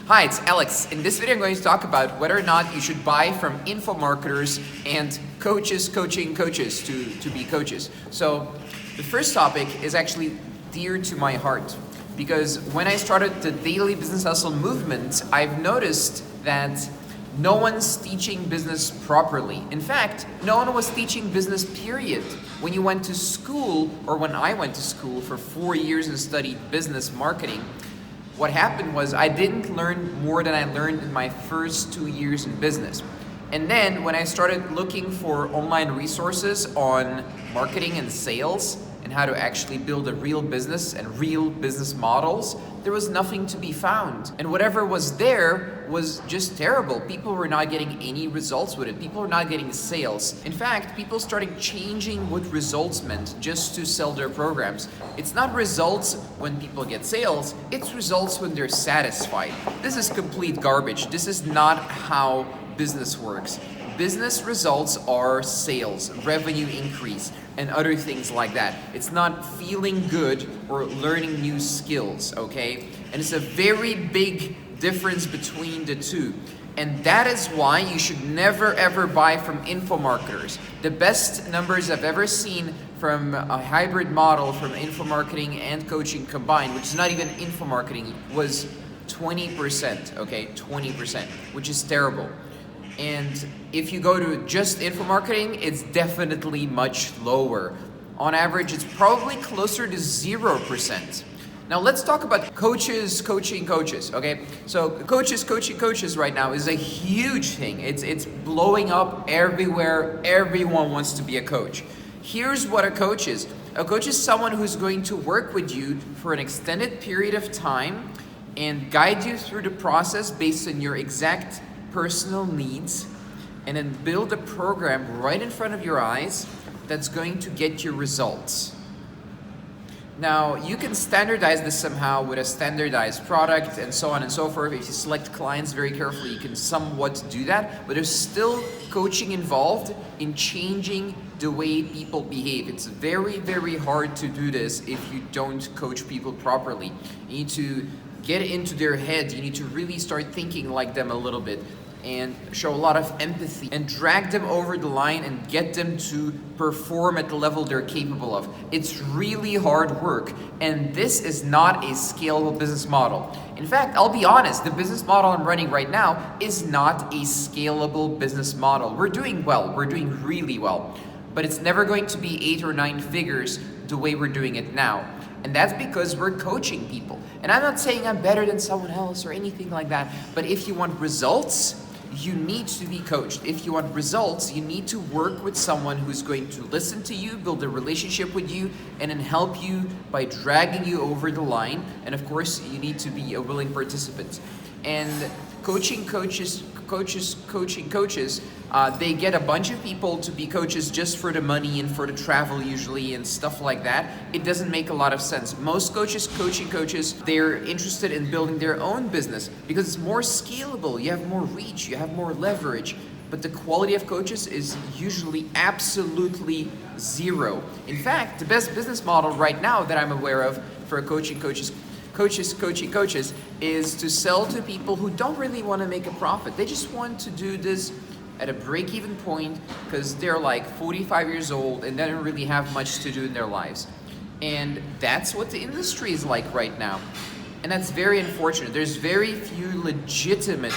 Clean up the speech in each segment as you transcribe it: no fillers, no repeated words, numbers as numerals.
Hi, it's Alex. In this video, I'm going to talk about whether or not you should buy from info marketers and coaches coaching coaches to be coaches. So the first topic is actually dear to my heart because when I started the Daily Business Hustle movement, I've noticed that no one's teaching business properly. In fact, no one was teaching business, period. When you went to school, or when I went to school for 4 years and studied business marketing, what happened was I didn't learn more than I learned in my first 2 years in business. And then when I started looking for online resources on marketing and sales and how to actually build a real business and real business models, there was nothing to be found. And whatever was there was just terrible. People were not getting any results with it. People were not getting sales. In fact, people started changing what results meant just to sell their programs. It's not results when people get sales, it's results when they're satisfied. This is complete garbage. This is not how business works. Business results are sales, revenue increase, and other things like that. It's not feeling good or learning new skills, okay? And it's a very big difference between the two. And that is why you should never ever buy from info marketers. The best numbers I've ever seen from a hybrid model from info marketing and coaching combined, which is not even info marketing, was 20%, okay? 20%, which is terrible. And if you go to just info marketing, it's definitely much lower. On average, it's probably closer to 0%. Now let's talk about coaches coaching coaches, okay? So coaches coaching coaches right now is a huge thing. It's blowing up everywhere. Everyone wants to be a coach. Here's what a coach is. A coach is someone who's going to work with you for an extended period of time and guide you through the process based on your exact personal needs, and then build a program right in front of your eyes that's going to get you results. Now, you can standardize this somehow with a standardized product and so on and so forth. If you select clients very carefully, you can somewhat do that, but there's still coaching involved in changing the way people behave. It's very, very hard to do this if you don't coach people properly. You need to get into their head. You need to really start thinking like them a little bit and show a lot of empathy and drag them over the line and get them to perform at the level they're capable of. It's really hard work, and this is not a scalable business model. In fact, I'll be honest, the business model I'm running right now is not a scalable business model. We're doing well, we're doing really well, but it's never going to be 8 or 9 figures the way we're doing it now. And that's because we're coaching people. And I'm not saying I'm better than someone else or anything like that, but if you want results, you need to be coached. If you want results, you need to work with someone who's going to listen to you, build a relationship with you, and then help you by dragging you over the line. And of course, you need to be a willing participant. And coaching coaches, they get a bunch of people to be coaches just for the money and for the travel usually and stuff like that. It doesn't make a lot of sense. Most coaching coaches, they're interested in building their own business because it's more scalable. You have more reach, you have more leverage. But the quality of coaches is usually absolutely zero. In fact, the best business model right now that I'm aware of for coaching coaches is to sell to people who don't really want to make a profit. They just want to do this at a break-even point because they're like 45 years old and they don't really have much to do in their lives. And that's what the industry is like right now. And that's very unfortunate. There's very few legitimate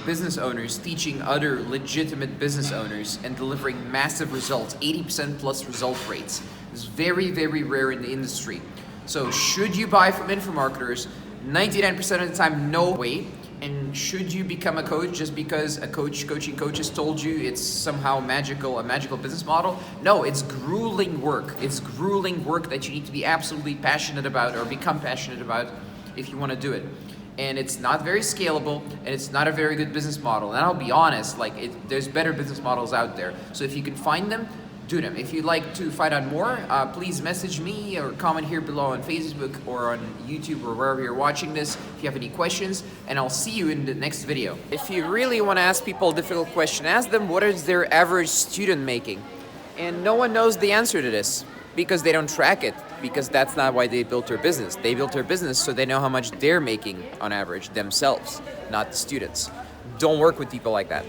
business owners teaching other legitimate business owners and delivering massive results, 80% plus result rates. It's very, very rare in the industry. So should you buy from info marketers? 99% of the time, no way. And should you become a coach just because a coaching coaches told you it's somehow magical, a magical business model? No, it's grueling work. It's grueling work that you need to be absolutely passionate about or become passionate about if you want to do it. And it's not very scalable, and it's not a very good business model. And I'll be honest, there's better business models out there. So if you can find them, do them. If you'd like to find out more, please message me or comment here below on Facebook or on YouTube or wherever you're watching this if you have any questions, and I'll see you in the next video. If you really want to ask people a difficult question, ask them what is their average student making? And no one knows the answer to this because they don't track it. because that's not why they built their business. They built their business so they know how much they're making on average themselves, not the students. Don't work with people like that.